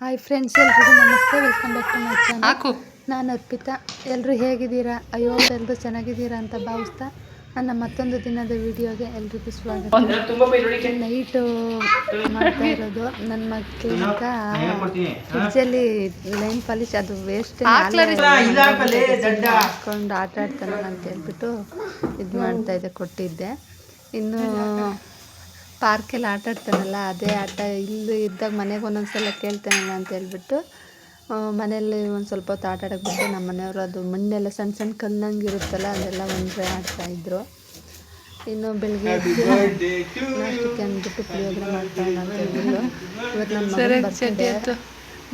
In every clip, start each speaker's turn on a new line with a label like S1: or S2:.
S1: Hi friends, ಎಲ್ರಿಗೂ ನಮಸ್ತೆ. Welcome back to my channel. ನಾನು ಅರ್ಪಿತಾ. ಎಲ್ಲರೂ ಹೇಗಿದ್ದೀರಾ? ಅಯ್ಯೋ, ಎಲ್ಲರೂ ಚೆನ್ನಾಗಿದ್ದೀರಾ ಅಂತ ಭಾವಿಸ್ತಾ ನನ್ನ ಮತ್ತೊಂದು ದಿನದ ವಿಡಿಯೋಗೆ ಎಲ್ರಿಗೂ ಸ್ವಾಗತ. ನೈಟು ಮಾಡ್ತಾ ಇರೋದು ನನ್ನ ಮಕ್ಕಳಿಂದ ಫ್ರಿಜ್ಜಲ್ಲಿ ಲೈನ್ ಪಾಲಿಶ್, ಅದು ವೇಸ್ಟ್ ಹಾಕ್ಕೊಂಡು ಆಟ ಆಡ್ತಾನೆ ಅಂತ ಹೇಳ್ಬಿಟ್ಟು ಇದು ಮಾಡ್ತಾ ಇದ್ದೆ, ಕೊಟ್ಟಿದ್ದೆ. ಇನ್ನು ಪಾರ್ಕಲ್ಲಿ ಆಟ ಆಡ್ತಾನಲ್ಲ, ಅದೇ ಆಟ ಇಲ್ಲಿ ಇದ್ದಾಗ ಮನೆಗೆ ಒಂದೊಂದ್ಸಲ ಕೇಳ್ತಾನಲ್ಲ ಅಂತ ಹೇಳ್ಬಿಟ್ಟು ಮನೆಯಲ್ಲಿ ಒಂದು ಸ್ವಲ್ಪ ಹೊತ್ತು ಆಟ ಆಡೋಕ್ಕೆ ಬಿಟ್ಟು ನಮ್ಮ ಮನೆಯವರು ಅದು ಮಣ್ಣೆಲ್ಲ ಸಣ್ಣ ಸಣ್ಣ ಕಲ್ಲಂಗೆ ಇರುತ್ತಲ್ಲ, ಅದೆಲ್ಲ ಒಂದೇ ಆಡ್ತಾಯಿದ್ರು. ಇನ್ನು ಬೆಳಗ್ಗೆ ನಾಷ್ಟಕ್ಕೆ ಅಂದ್ಬಿಟ್ಟು ಪುಳಿಯೋಗರೆ ಮಾಡ್ತಾನೆ ಅಂತ ಹೇಳ್ಬಿಟ್ಟು ಇವತ್ತು ನನ್ನ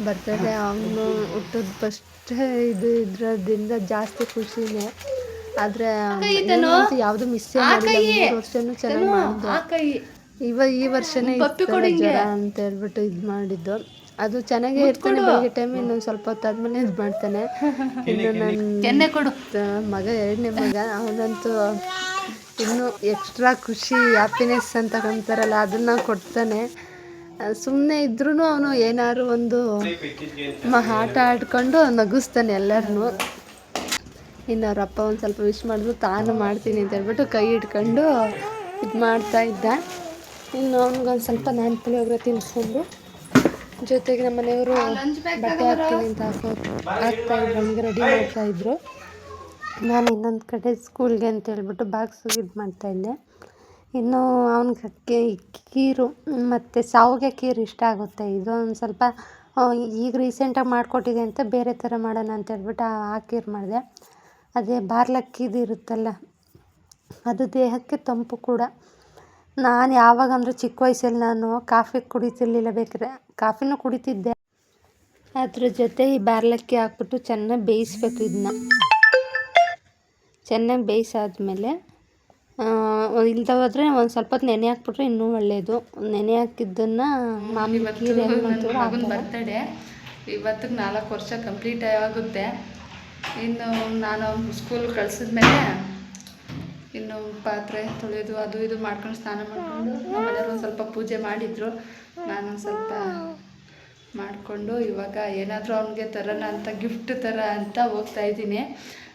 S1: ಬರ್ತಡೇ ಅವನು ಹುಟ್ಟದ ಫಸ್ಟ್ ಇದರಿಂದ ಜಾಸ್ತಿ ಖುಷಿನೇ. ಆದರೆ ಯಾವುದು ಮಿಸ್ಸೇ ಮಾಡಿಲ್ಲ. 3 ವರ್ಷನೂ ಚೆನ್ನಾಗಿ ಮಾಡಿದ್ದು. ಈ ವರ್ಷನೇ ಜ್ವರ ಅಂತ ಹೇಳ್ಬಿಟ್ಟು ಇದು ಮಾಡಿದ್ದು. ಅದು ಚೆನ್ನಾಗೇ ಇರ್ತಾನೆ ಬೆಳಿಗ್ಗೆ ಟೈಮ್. ಇನ್ನೊಂದು ಸ್ವಲ್ಪ ಹೊತ್ತಾದ್ಮೇಲೆ ಇದು ಮಾಡ್ತಾನೆ. ಇನ್ನು ನನ್ನ ಮಗ 2ನೇ ಮಗ, ಅವನಂತೂ ಇನ್ನೂ ಎಕ್ಸ್ಟ್ರಾ ಖುಷಿ, ಹ್ಯಾಪಿನೆಸ್ ಅಂತ ಅಂತಾರಲ್ಲ, ಅದನ್ನು ಕೊಡ್ತಾನೆ. ಸುಮ್ಮನೆ ಇದ್ರೂ ಅವನು ಏನಾದ್ರು ಒಂದು ಆಟ ಆಡ್ಕೊಂಡು ನಗಿಸ್ತಾನೆ ಎಲ್ಲರನ್ನೂ. ಇನ್ನು ಅವ್ರ ಅಪ್ಪ ಒಂದು ಸ್ವಲ್ಪ ವಿಶ್ ಮಾಡಿದ್ರು, ತಾನು ಮಾಡ್ತೀನಿ ಅಂತ ಹೇಳ್ಬಿಟ್ಟು ಕೈ ಇಟ್ಕೊಂಡು ಇದು ಮಾಡ್ತಾ ಇದ್ದ. ಇನ್ನು ಅವ್ನಿಗೊಂದು ಸ್ವಲ್ಪ ನಾನು ಪುಳಿಯೋಗರೆ ತಿನ್ನಿಸ್ಕೊಂಡು, ಜೊತೆಗೆ ನಮ್ಮ ಮನೆಯವರು ಬಟ್ಟೆ ಹಾಕ್ತೀನಿ ಅಂತ ಹಾಕ್ತಾಯಿದ್ರು, ನಮಗೆ ರೆಡಿ ಮಾಡ್ತಾಯಿದ್ರು. ನಾನು ಇನ್ನೊಂದು ಕಡೆ ಸ್ಕೂಲ್ಗೆ ಅಂತ ಹೇಳ್ಬಿಟ್ಟು ಬಾಕ್ಸ್ ಇದು ಮಾಡ್ತಾಯಿದ್ದೆ. ಇನ್ನು ಅವನಿಗೆ ಕೀರು ಮತ್ತು ಶಾವಿಗೆ ಕೀರು ಇಷ್ಟ ಆಗುತ್ತೆ. ಇದೊಂದು ಸ್ವಲ್ಪ ಈಗ ರೀಸೆಂಟಾಗಿ ಮಾಡಿಕೊಟ್ಟಿದೆ ಅಂತ ಬೇರೆ ಥರ ಮಾಡೋಣ ಅಂತ ಹೇಳ್ಬಿಟ್ಟು ಆ ಕೀರು ಮಾಡಿದೆ. ಅದೇ ಬಾರ್ಲಕ್ಕಿದು ಇರುತ್ತಲ್ಲ, ಅದು ದೇಹಕ್ಕೆ ತಂಪು ಕೂಡ. ನಾನು ಯಾವಾಗಂದ್ರೆ ಚಿಕ್ಕ ವಯಸ್ಸಲ್ಲಿ ನಾನು ಕಾಫಿ ಕುಡಿತಿರ್ಲಿಲ್ಲ, ಬೇಕಾದ್ರೆ ಕಾಫಿನೂ ಕುಡಿತಿದ್ದೆ. ಅದ್ರ ಜೊತೆ ಈ ಬಾರ್ಲಕ್ಕಿ ಹಾಕ್ಬಿಟ್ಟು ಚೆನ್ನಾಗಿ ಬೇಯಿಸ್ಬೇಕು. ಇದನ್ನ ಚೆನ್ನಾಗಿ ಬೇಯಿಸಾದ್ಮೇಲೆ ಇಲ್ದ ಹೋದರೆ ಒಂದು ಸ್ವಲ್ಪ ಹೊತ್ತು ನೆನೆ ಹಾಕ್ಬಿಟ್ರೆ ಇನ್ನೂ ಒಳ್ಳೆಯದು. ನೆನೆ ಹಾಕಿದ್ದನ್ನು ಮಾಮೂಲಿ ಕೀರು ಹೆಂಗೆ ಮಾಡ್ತೀವೋ ಮಗನ ಬರ್ತಡೇ ಇವತ್ತಿಗೆ 4 ವರ್ಷ ಕಂಪ್ಲೀಟ್ ಆಗುತ್ತೆ. ಇನ್ನು ನಾನು ಸ್ಕೂಲ್ ಕಳಿಸಿದ್ಮೇಲೆ ಇನ್ನು ಪಾತ್ರೆ ತೊಳೆಯೋದು ಅದು ಇದು ಮಾಡ್ಕೊಂಡು ಸ್ನಾನ ಮಾಡಿಕೊಂಡು ನಮ್ಮ ಮನೆಯವರು ಒಂದು ಸ್ವಲ್ಪ ಪೂಜೆ ಮಾಡಿದರು. ನಾನು ಸ್ವಲ್ಪ ಮಾಡಿಕೊಂಡು ಇವಾಗ ಏನಾದರೂ ಅವನಿಗೆ ತರೋಣ ಅಂತ ಗಿಫ್ಟ್ ಥರ ಅಂತ ಹೋಗ್ತಾಯಿದ್ದೀನಿ.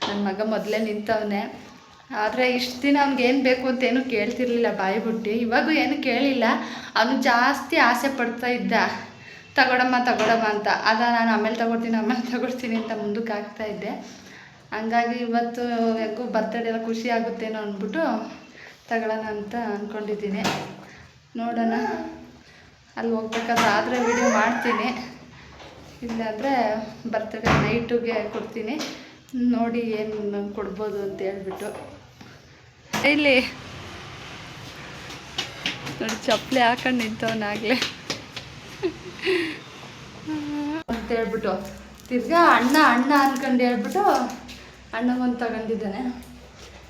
S1: ನನ್ನ ಮಗ ಮೊದಲೇ ನಿಂತವನೇ. ಆದರೆ ಇಷ್ಟು ದಿನ ಅವ್ನಿಗೆ ಏನು ಬೇಕು ಅಂತ ಏನೂ ಕೇಳ್ತಿರ್ಲಿಲ್ಲ, ಬಾಯಿ ಬಿಟ್ಟು. ಇವಾಗೂ ಏನು ಕೇಳಿಲ್ಲ. ಅವನು ಜಾಸ್ತಿ ಆಸೆ ಪಡ್ತಾ ಇದ್ದ, ತಗೊಳಮ್ಮ ಅಂತ. ನಾನು ಆಮೇಲೆ ತಗೊಳ್ತೀನಿ ಅಂತ ಮುಂದಕ್ಕೆ ಆಗ್ತಾಯಿದ್ದೆ. ಹಂಗಾಗಿ ಇವತ್ತು ಯಾಕೋ ಬರ್ತಡೇ ಎಲ್ಲ ಖುಷಿ ಆಗುತ್ತೇನೋ ಅಂದ್ಬಿಟ್ಟು ತಗೊಳ್ಳೋಣ ಅಂತ ಅಂದ್ಕೊಂಡಿದ್ದೀನಿ. ನೋಡೋಣ, ಅಲ್ಲಿ ಹೋಗ್ಬೇಕಾದ್ರೆ ಆದರೆ ವಿಡಿಯೋ ಮಾಡ್ತೀನಿ, ಇಲ್ಲಾಂದರೆ ಬರ್ತಡೇ ನೈಟುಗೆ ಕೊಡ್ತೀನಿ. ನೋಡಿ ಏನು ಕೊಡ್ಬೋದು ಅಂತ ಹೇಳ್ಬಿಟ್ಟು. ಇಲ್ಲಿ ನೋಡಿ ಚಪ್ಪಲಿ ಹಾಕೊಂಡು ನಿಂತವನಾಗಲೇ ಅಂತ ಹೇಳ್ಬಿಟ್ಟು ತಿರ್ಗಾ ಅಣ್ಣ ಅಂದ್ಕೊಂಡು ಹೇಳ್ಬಿಟ್ಟು ಅಣ್ಣಗೊಂದು ತಗೊಂಡಿದ್ದಾನೆ.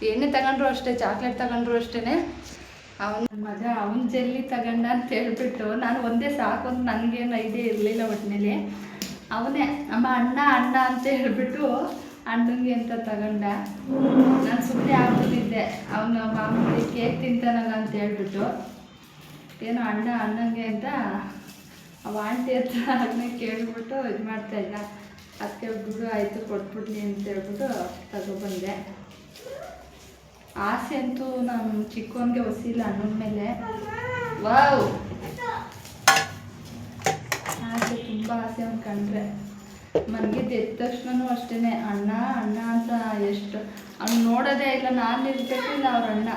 S1: ಏನೇ ತಗೊಂಡ್ರು ಅಷ್ಟೇ, ಚಾಕ್ಲೇಟ್ ತಗೊಂಡ್ರು ಅಷ್ಟೇ. ಅವನ ಮಗ ಅವನ ಜೆಲ್ಲಿ ತಗೊಂಡ ಅಂತ ಹೇಳ್ಬಿಟ್ಟು ನಾನು ಒಂದೇ ಸಾಕು ಅಂತ ನನಗೇನು ಐಡಿಯಾ ಇರಲಿಲ್ಲ. ಒಟ್ಟಿನಲ್ಲಿ ಅವನೇ ಅಮ್ಮ ಅಣ್ಣ ಅಂತ ಹೇಳ್ಬಿಟ್ಟು ಅಣ್ಣಂಗೆ ಅಂತ ತಗೊಂಡ. ನಾನು ಸುಮ್ಮನೆ ಆಗ್ಬಿಟ್ಟಿದ್ದೆ, ಅವನ ಮಾಮೂಲಿ ಕೇಕ್ ತಿಂತಾನಲ್ಲ ಅಂತ ಹೇಳ್ಬಿಟ್ಟು. ಏನೋ ಅಣ್ಣಂಗೆ ಅಂತ ಅವ ಆಂಟಿ ಹತ್ರ ಅದನ್ನೇ ಕೇಳಿಬಿಟ್ಟು ಇದು ಮಾಡ್ತಾಯಿದ್ದ. ಅದಕ್ಕೆ ಬಿಡು ಆಯಿತು ಕೊಟ್ಬಿಡ್ಲಿ ಅಂತ ಹೇಳ್ಬಿಟ್ಟು ತಗೊಬಂದೆ. ಆಸೆ ಅಂತೂ ನಮ್ಮ ಚಿಕ್ಕವನಿಗೆ ಹೊಸಿಲ್ಲ ಅಣ್ಣನ ಮೇಲೆ. ವಾವ್, ಆಸೆ ತುಂಬ ಆಸೆ ಅವ್ನು ಕಂಡ್ರೆ. ಮನೆಗೆ ಎದ್ದ ತಕ್ಷಣವೂ ಅಷ್ಟೇ ಅಣ್ಣ ಅಂತ ಎಷ್ಟು ಅವ್ನು ನೋಡೋದೇ ಇಲ್ಲ. ನಾನು ಇರಬೇಕು, ಇಲ್ಲ ಅವ್ರ ಅಣ್ಣ,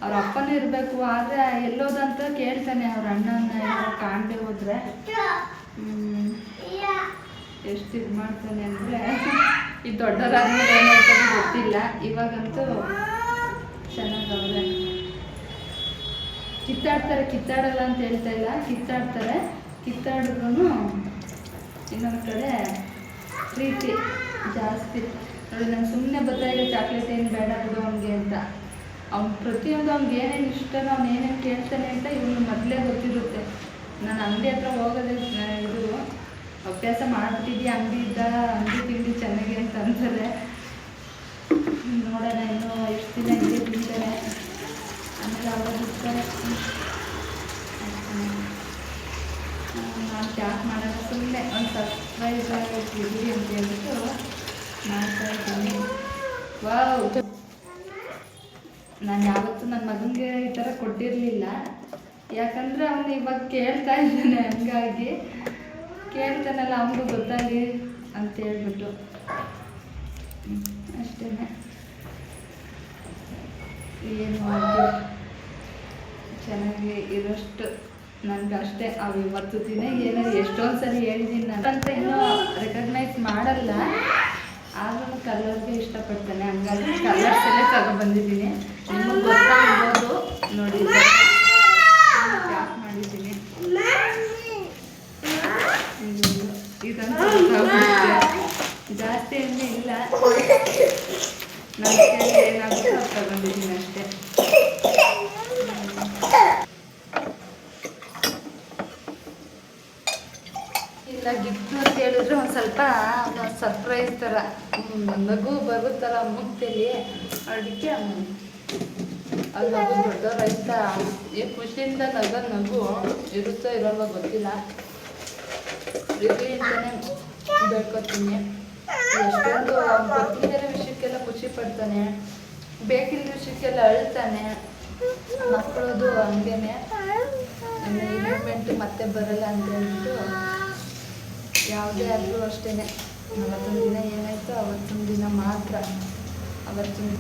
S1: ಅವ್ರ ಅಪ್ಪನೂ ಇರಬೇಕು. ಆದರೆ ಎಲ್ಲೋದಂತ ಕೇಳ್ತಾನೆ ಅವ್ರ ಅಣ್ಣನ ಕಾಣದೆ ಹೋದರೆ. ಎಷ್ಟು ಇದು ಮಾಡ್ತಾನೆ ಅಂದರೆ, ಈ ದೊಡ್ಡವರಾದ್ಮೇಲೆ ಏನಾಗ್ತದೆ ಗೊತ್ತಿಲ್ಲ. ಇವಾಗಂತೂ ಚೆನ್ನಾಗವ್ರೆ. ಕಿತ್ತಾಡಲ್ಲ ಅಂತ ಹೇಳ್ತಾ ಇಲ್ಲ, ಕಿತ್ತಾಡಿದ್ರು ಇನ್ನೊಂದು ಕಡೆ ಪ್ರೀತಿ ಜಾಸ್ತಿ. ನೋಡಿ, ನಾನು ಸುಮ್ಮನೆ ಬರ್ತಾಯಿದ್ದೆ, ಚಾಕ್ಲೇಟ್ ಏನು ಬೇಡ ಬಿಡು ಅವನಿಗೆ ಅಂತ. ಅವ್ನು ಪ್ರತಿಯೊಂದು ಅವ್ನಿಗೆ ಏನೇನು ಇಷ್ಟನೋ ಅವ್ನು ಏನೇನು ಕೇಳ್ತಾನೆ ಅಂತ ಇವನು ಮೊದಲೇ ಗೊತ್ತಿರುತ್ತೆ. ನಾನು ಅಂಗಡಿ ಹತ್ರ ಹೋಗೋದೇ ಇದು ಅಭ್ಯಾಸ ಮಾಡಿಬಿಟ್ಟಿದ್ದೆ. ಅಂಗಡಿ ತಿಂಡಿ ಚೆನ್ನಾಗಿ ಅಂತ ಅಂತಾರೆ. ನೋಡೋಣ ಇನ್ನೂ ಎಷ್ಟು ದಿನ ಹಿಂಗೆ ತಿಂತಾರೆ, ಆಮೇಲೆ ಅವಾಗ ಇರ್ತಾರೆ. ನಾನು ಪ್ಯಾಕ್ ಮಾಡೋಣ ಸುಮ್ಮನೆ ಒಂದು ಸರ್ಪ್ರೈಸ್ ಆಗಿರಲಿ ಅಂತ ಹೇಳ್ಬಿಟ್ಟು ಮಾಡ್ತಾ ಇದ್ದೀನಿ. ವಾವ್, ನಾನು ಯಾವತ್ತೂ ನನ್ನ ಮಗನಿಗೆ ಈ ಥರ ಕೊಟ್ಟಿರಲಿಲ್ಲ. ಯಾಕಂದರೆ ಅವನು ಇವಾಗ ಕೇಳ್ತಾ ಇದ್ದಾನೆ, ಹಂಗಾಗಿ ಕೇಳ್ತಾನಲ್ಲ ಅವನಿಗೂ ಗೊತ್ತಾಗಲಿ ಅಂತ ಹೇಳ್ಬಿಟ್ಟು ಅಷ್ಟೇ. ಏನು ಮಾಡಿ ಚೆನ್ನಾಗಿ ಇರೋಷ್ಟು ನನಗೆ ಅಷ್ಟೇ. ಅವು ಇವತ್ತು ದಿನ ಏನೋ ಎಷ್ಟೊಂದು ಸರಿ ಹೇಳಿದ್ದೀನಿ ನಾನಂತ ಇನ್ನೂ ರೆಕಗ್ನೈಸ್ ಮಾಡಲ್ಲ, ಆದ್ರೂ ಕಲರ್ಗೆ ಇಷ್ಟಪಡ್ತಾನೆ. ಹಂಗಾಗಿ ಕಲರ್ಸ್ ಎಲ್ಲ ತಗೊಬಂದಿದ್ದೀನಿ. ನಿಮಗೆ ಗೊತ್ತಾಗ್ಬೋದು ನೋಡಿ, ಪ್ಯಾಕ್ ಮಾಡಿದ್ದೀನಿ. ಇದಂತೂ ಜಾಸ್ತಿ ಎಣ್ಣೆ ಇಲ್ಲ, ನನ್ನ ಕೈಲಿ ಏನಾಗುತ್ತೋ ಅದು ತಗೊಂಡಿದ್ದೀನಿ ಅಷ್ಟೇ. ಇಲ್ಲ ಗಿಫ್ಟು ಅಂತ ಹೇಳಿದ್ರೆ ಒಂದು ಸ್ವಲ್ಪ ಸರ್ಪ್ರೈಸ್ ಥರ ನಗು ಬರುತ್ತಲ್ಲ ಮುಗ್ತೇಲಿ, ಅದಕ್ಕೆ ಅದು ನಗು ದೊಡ್ಡವ್ರು ಆಯ್ತಾ ಈ ಖುಷಿಯಿಂದ ನಗು ಇರುತ್ತೋ ಇರೋಲ್ವ ಗೊತ್ತಿಲ್ಲ, ಇರಲಿ ಅಂತಲೇ ಬೇಡ್ಕೊತೀನಿ. ಎಷ್ಟೊಂದು ಗೊತ್ತಿಲ್ಲದ ವಿಷಯಕ್ಕೆಲ್ಲ ಖುಷಿ ಪಡ್ತಾನೆ, ಬೇಕಿದ್ದ ವಿಷಯಕ್ಕೆಲ್ಲ ಅಳ್ತಾನೆ. ಮಕ್ಕಳದು ಹಂಗೇನೆ, ಇನ್ವೆಂಟ್ ಮತ್ತೆ ಬರಲ್ಲ ಅಂತ ಹೇಳ್ಬಿಟ್ಟು ಯಾವುದೇ ಆದರೂ ಅಷ್ಟೇ, ಅವತ್ತೊಂದು ದಿನ ಏನಾಯಿತು ಅವತ್ತೊಂದು ದಿನ ಮಾತ್ರ. ಅವತ್ತಿನ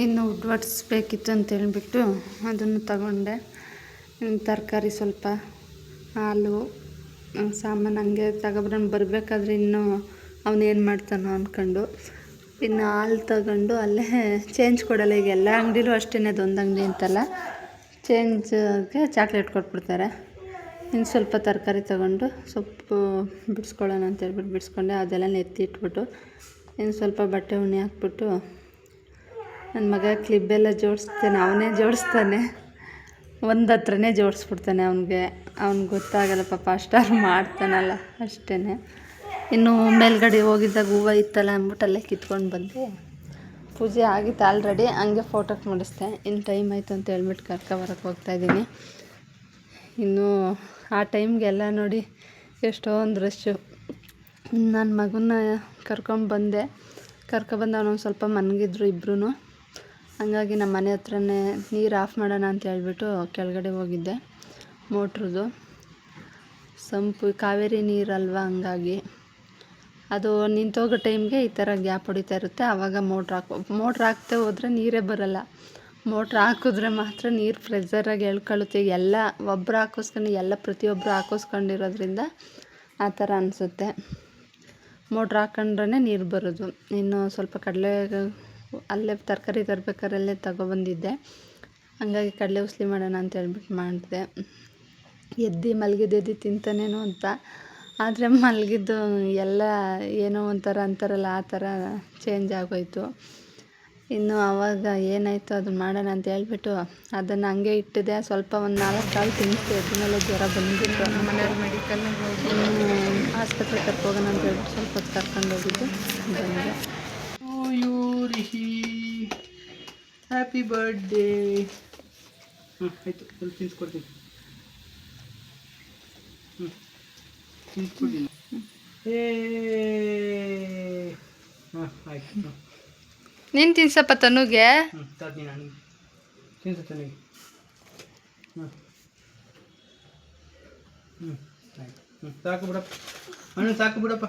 S1: ಇನ್ನು ಉಡ್ವಡಿಸ್ಬೇಕಿತ್ತು ಅಂತೇಳ್ಬಿಟ್ಟು ಅದನ್ನು ತಗೊಂಡೆ. ತರಕಾರಿ ಸ್ವಲ್ಪ, ಹಾಲು, ಸಾಮಾನು ಹಂಗೆ ತಗೊಬರೋಣ ಬರಬೇಕಾದ್ರೆ ಇನ್ನೂ ಅವನೇನು ಮಾಡ್ತಾನೋ ಅಂದ್ಕೊಂಡು ಇನ್ನು ಹಾಲು ತಗೊಂಡು ಅಲ್ಲೇ ಚೇಂಜ್ ಕೊಡಲ್ಲ. ಈಗ ಎಲ್ಲ ಅಂಗಡಿಲೂ ಅಷ್ಟೇ, ಅದೊಂದು ಅಂಗಡಿ ಅಂತಲ್ಲ, ಚೇಂಜ್ಗೆ ಚಾಕ್ಲೇಟ್ ಕೊಟ್ಬಿಡ್ತಾರೆ. ಇನ್ನು ಸ್ವಲ್ಪ ತರಕಾರಿ ತಗೊಂಡು ಸೊಪ್ಪು ಬಿಡಿಸ್ಕೊಳ್ಳೋಣ ಅಂತೇಳ್ಬಿಟ್ಟು ಬಿಡಿಸ್ಕೊಂಡೆ. ಅದೆಲ್ಲ ಎತ್ತಿಟ್ಬಿಟ್ಟು ಇನ್ನು ಸ್ವಲ್ಪ ಬಟ್ಟೆ ಉಣ್ಣೆ ಹಾಕ್ಬಿಟ್ಟು ನನ್ನ ಮಗ ಕ್ಲಿಬ್ಬೆಲ್ಲ ಜೋಡಿಸ್ತಾನೆ, ಅವನೇ ಜೋಡಿಸ್ತಾನೆ, ಒಂದು ಹತ್ರನೇ ಜೋಡಿಸ್ಬಿಡ್ತಾನೆ. ಅವ್ನಿಗೆ ಗೊತ್ತಾಗಲ್ಲ ಪಾಪ, ಅಷ್ಟಾರು ಮಾಡ್ತಾನಲ್ಲ ಅಷ್ಟೇ. ಇನ್ನು ಮೇಲ್ಗಡೆ ಹೋಗಿದ್ದಾಗ ಹೂವು ಇತ್ತಲ್ಲ ಅಂದ್ಬಿಟ್ಟು ಅಲ್ಲೇ ಕಿತ್ಕೊಂಡು ಬಂದೆ. ಪೂಜೆ ಆಗಿತ್ತು ಆಲ್ರೆಡಿ, ಹಂಗೆ ಫೋಟೋಕ್ಕೆ ಮಾಡಿಸ್ದೆ. ಇನ್ನು ಟೈಮ್ ಆಯಿತು ಅಂತ ಹೇಳ್ಬಿಟ್ಟು ಕರ್ಕೊಬರಕ್ಕೆ ಹೋಗ್ತಾಯಿದ್ದೀನಿ. ಇನ್ನು ಆ ಟೈಮ್ಗೆಲ್ಲ ನೋಡಿ ಎಷ್ಟೊಂದು ರಶ್ಶು. ನನ್ನ ಮಗನ್ನ ಕರ್ಕೊಂಬಂದು ಅವನೊಂದು ಸ್ವಲ್ಪ ಮನಗಿದ್ರು ಇಬ್ಬರೂ. ಹಂಗಾಗಿ ನಮ್ಮ ಮನೆ ಹತ್ರನೇ ನೀರು ಆಫ್ ಮಾಡೋಣ ಅಂತ ಹೇಳ್ಬಿಟ್ಟು ಕೆಳಗಡೆ ಹೋಗಿದ್ದೆ. ಮೋಟ್ರದ್ದು ಸಂಪು ಕಾವೇರಿ ನೀರಲ್ವ, ಹಂಗಾಗಿ ಅದು ನಿಂತೋಗೋ ಟೈಮ್ಗೆ ಈ ಥರ ಗ್ಯಾಪ್ ಹೊಡಿತಾ ಇರುತ್ತೆ. ಆವಾಗ ಮೋಟ್ರ್ ಹಾಕ್ತೇ ಹೋದರೆ ನೀರೇ ಬರಲ್ಲ. ಮೋಟ್ರ್ ಹಾಕಿದ್ರೆ ಮಾತ್ರ ನೀರು ಪ್ರೆಸರಾಗಿ ಎಳ್ಕೊಳ್ಳುತ್ತೆ. ಎಲ್ಲ ಒಬ್ಬರು ಹಾಕಿಸ್ಕೊಂಡು ಪ್ರತಿಯೊಬ್ಬರು ಹಾಕಿಸ್ಕೊಂಡಿರೋದ್ರಿಂದ ಆ ಥರ ಅನಿಸುತ್ತೆ. ಮೋಟ್ರ್ ಹಾಕೊಂಡ್ರೆ ನೀರು ಬರೋದು. ಇನ್ನು ಸ್ವಲ್ಪ ಕಡಲೆ ಅಲ್ಲೇ ತರಕಾರಿ ತರಬೇಕಾರಲ್ಲೇ ತಗೊಬಂದಿದ್ದೆ, ಹಂಗಾಗಿ ಕಡಲೆ ಉಸ್ಲಿ ಮಾಡೋಣ ಅಂತ ಹೇಳ್ಬಿಟ್ಟು ಮಾಡಿದೆ. ಮಲಗಿದ್ದು ತಿಂತಾನೇನೋ ಅಂತ, ಆದರೆ ಮಲಗಿದ್ದು ಎಲ್ಲ ಏನೋ ಒಂಥರ ಅಂತಾರಲ್ಲ ಆ ಥರ ಚೇಂಜ್ ಆಗೋಯ್ತು. ಇನ್ನು ಆವಾಗ ಏನಾಯಿತು ಅದನ್ನು ಮಾಡೋಣ ಅಂತ ಹೇಳ್ಬಿಟ್ಟು ಅದನ್ನು ಹಂಗೆ ಇಟ್ಟಿದೆ. ಸ್ವಲ್ಪ ಒಂದು 4 ಕಾಲು ತಿನ್ನಿಸ್ತು, ಎದ್ಮೇಲೆ ಜ್ವರ ಬಂದ್ಬಿಟ್ಟು ನಮ್ಮ ಮನೆಯವ್ರು ಮೆಡಿಕಲ್ನಾಗ ಹೋಗಿ ಆಸ್ಪತ್ರೆ ಕರ್ಕೋಗೋಣ ಅಂತ ಹೇಳ್ಬಿಟ್ಟು ಸ್ವಲ್ಪ ಹೊತ್ತು ಕರ್ಕೊಂಡೋಗಿದ್ದು ಬಂದೆ. Happy birthday.
S2: ಆಯಿತು, ಸ್ವಲ್ಪ ತಿನ್ಸ್ಕೊಡ್ತೀನಿ. ತಿನ್ಸ್ಕೊಡ್ತೀನಿ. ಆಯ್ತು.
S1: ನೀನು ತಿನ್ಸಪ್ಪ ತನುಗೆ.
S2: ತರ್ತೀನಿ ನಾನು, ತಿನ್ಸು ತನಿಗೆ. ಆಯ್ತು, ಸಾಕು ಬಿಡಪ್ಪ ಅಣ್ಣ, ಸಾಕು ಬಿಡಪ್ಪ.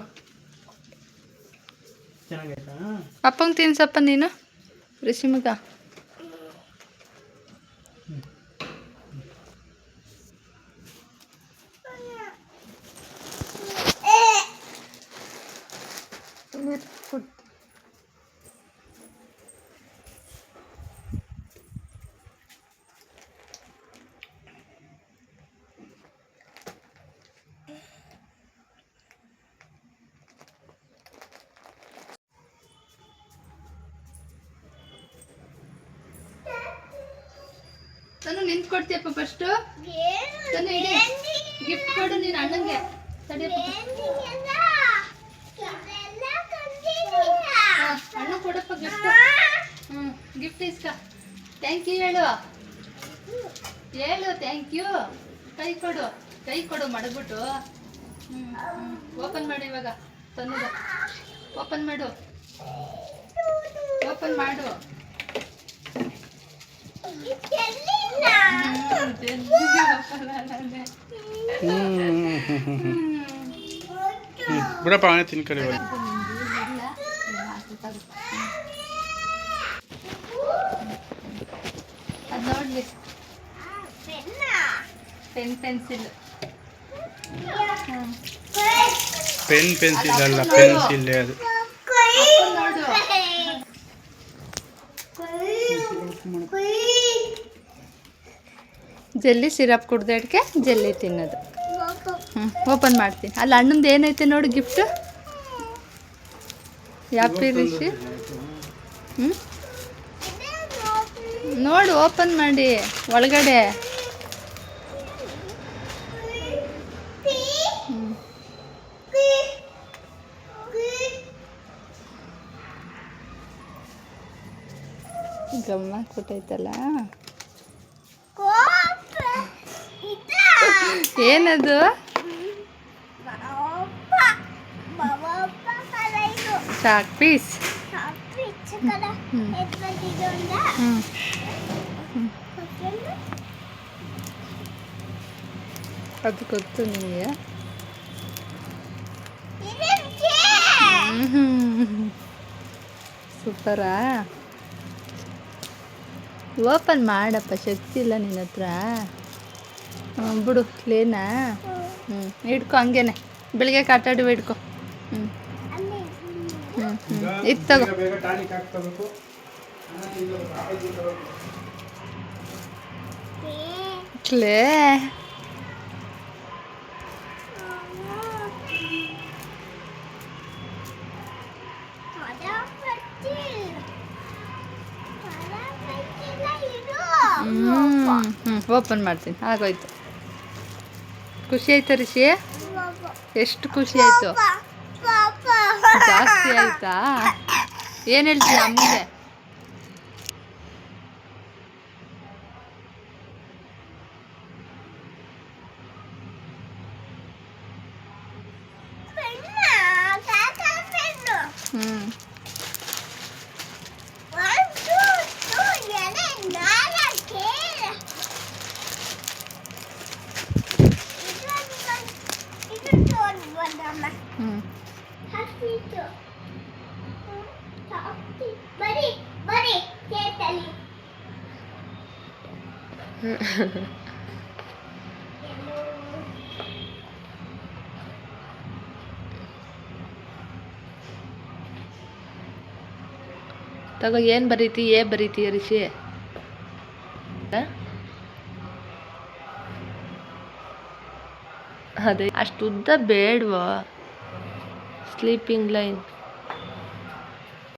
S2: ಚೆನ್ನಾಗಾಯ್ತಾ?
S1: ಅಪ್ಪಂಗೆ ತಿನ್ಸಪ್ಪ ನೀನು, ರಿಷಿ ಮಗ. ತನು ನಿಂತ್ಕೊಡ್ತೀಯಪ್ಪ ಫಸ್ಟು. ತನು ಗಿಫ್ಟ್ ಕೊಡು ನೀನು ಅಣ್ಣಂಗೆ. ಹಣ್ಣು ಕೊಡಪ್ಪ ಗಿಫ್ಟ್. ಗಿಫ್ಟ್ ಇಸ್ಕ. ಥ್ಯಾಂಕ್ ಯು ಹೇಳು. ಹೇಳು ಥ್ಯಾಂಕ್ ಯು. ಕೈ ಕೊಡು ಮಡಗ್ಬಿಟ್ಟು. ಓಪನ್ ಮಾಡು ಇವಾಗ. ತಂದು ಓಪನ್ ಮಾಡು.
S2: ಬಿಡಪ್ಪ ಅವನೇ ತಿನ್ಕಡಿ.
S1: ಅದು ನೋಡ್ಲಿ. ಪೆನ್ಸಿಲ್.
S2: ಪೆನ್ಸಿಲ್ ಅಲ್ಲ, ಪೆನ್ಸಿಲ್ ಅದು.
S1: ನೋಡು. ಜೆಲ್ಲಿ ಸಿರಪ್ ಕುಡ್ದಡ್ಕೆ ಜೆಲ್ಲಿ ತಿನ್ನೋದು. ಓಪನ್ ಮಾಡ್ತೀನಿ. ಅಲ್ಲಿ ಅಣ್ಣಂದು ಏನೈತೆ ನೋಡು ಗಿಫ್ಟ್. ಯಾಪಿ ರಿಷಿ. ನೋಡು ಓಪನ್ ಮಾಡಿ ಒಳಗಡೆ. ಗಮ್ಮ ಕೊಟ್ಟೈತಲ್ಲ. ಏನದು? Chalk piece. ಅದು ಗೊತ್ತು ನಿಮಗೆ? ಸೂಪರಾ. ಓಪನ್ ಮಾಡಪ್ಪ, ಶಕ್ತಿ ಇಲ್ಲ ನಿನ್ನ ಹತ್ರ. ಬಿಡು ಕ್ಲೇನಾ. ಹಿಡ್ಕೊ ಹಂಗೇನೆ. ಬೆಳಿಗ್ಗೆ ಕಾಟಾಡುವ ಹಿಡ್ಕೊ. ಇದು ತಗೋ. ಕ್ಲೇ. ಓಪನ್ ಮಾಡ್ತೀನಿ. ಆಗೋಯ್ತು. ಖುಷಿ ಆಯ್ತಾ ರಿಷಿ? ಎಷ್ಟು ಖುಷಿ ಆಯ್ತು? ಜಾಸ್ತಿ ಆಯ್ತಾ? ಏನು ಹೇಳ್ತೀಯ ಅಮ್ಮಗೆ? ತಗೋ. ಏನು ಬರೀತಿ? ಏ ಬರೀತೀಯ ರಿಷಿ? ಅದೇ ಅಷ್ಟು ಉದ್ದ ಬೇಡವಾ? Sleeping line.